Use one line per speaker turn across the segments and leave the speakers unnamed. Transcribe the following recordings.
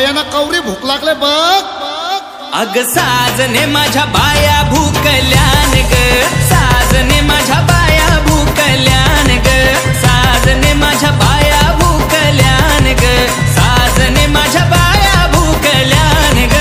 बायांना कवरी भूक लागले बघ.
अग साजने माझ्या बाया भूकल्यान ग, साजने माझ्या बाया भूकल्यान ग, साजने माझ्या बाया भूकल्यान ग, साजने माझ्या बाया भूकल्यान ग.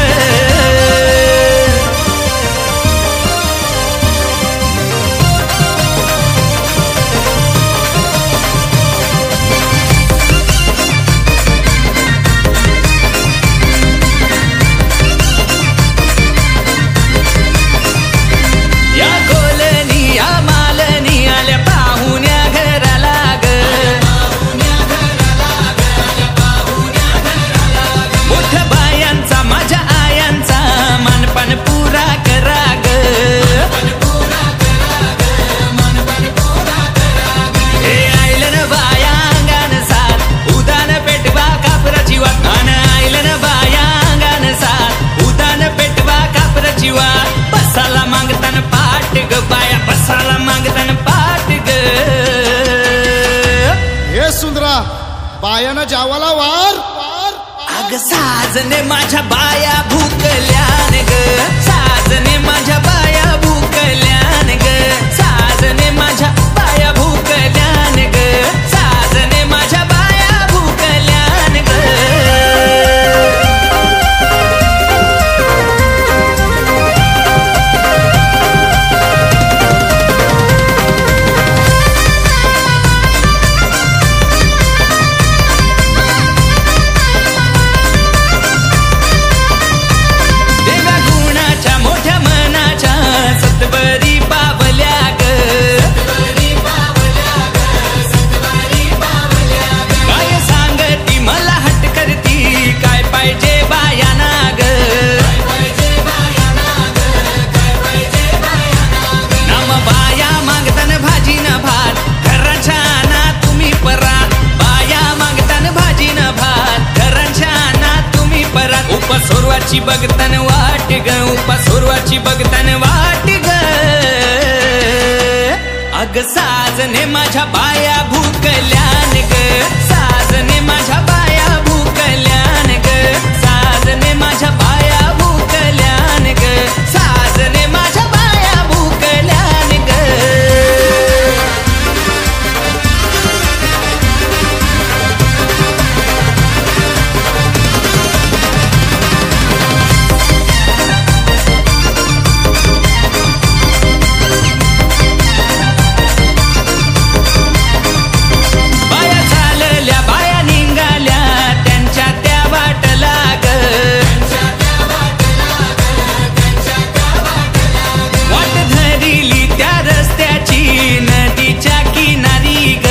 या कोलनी या मालनी आल्या पाहुण्या घराला ग, मोठ बायांचा माझ्या आयांचा मानपान पुरा करा ग. हे आयलन बाया अंगान साथ उदान पेटवा कापराची वाट, आन आयलन बाया अंगान साथ उदान पेटवा कापराची वाट. बसाला मागतान पाट ग बाया, बसाला मागतान पाट ग.
हे सुंदरा बायाना जावाला वार.
अग साजने माझ्या बाया भूकल्यान ग, साजने माझ्या बाया भूकल्यान ग, साजने माझ्या बाया भूकल्यान ग, साजने माझ्या बाया भूकल्यान ग. देवा गुणाच्या मोठ्या मनाच्या सतबरी पावल्या ग, काय सांगती मला हट करती काय पाहिजे बायाना ग. नाम बाया मागतान भाजी न भात घराच्या ना तुम्ही परात, बाया मागतान भाजी न भात घराच्या ना तुम्ही परात. उपसोरवाची बघतान वाट ग, उपसोरवाची बघतान वाट ग. अग साजने माझ्या बाया भूकल्यान ग, साजने माझ्या बाया भूकल्यान ग, साजने माझ्या बाया भूकल्यान ग, साजने माझ्या बाया भूकल्यान ग. बाया चालल्या बाया निघाल्या त्यांच्या त्या वाटला ग, वाट धरिली त्या रस्त्याची नदीच्या किनारी ग.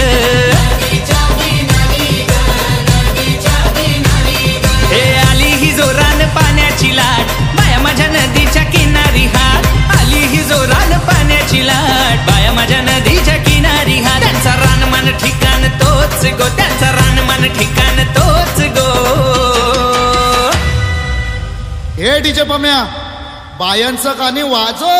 हे आली ही जोरान पाण्याची लाट बाया माझ्या नदीच्या किनारी हात, आली ही जोरान पाण्याची लाट बाया माझ्या नदीच्या किनारी हात. त्यांचा रानमान ठिकाण तोच गो, त्यांचा रानमान ठिकाण तोच गो.
हे डीजे पम्या बायांचं गाणी वाजव.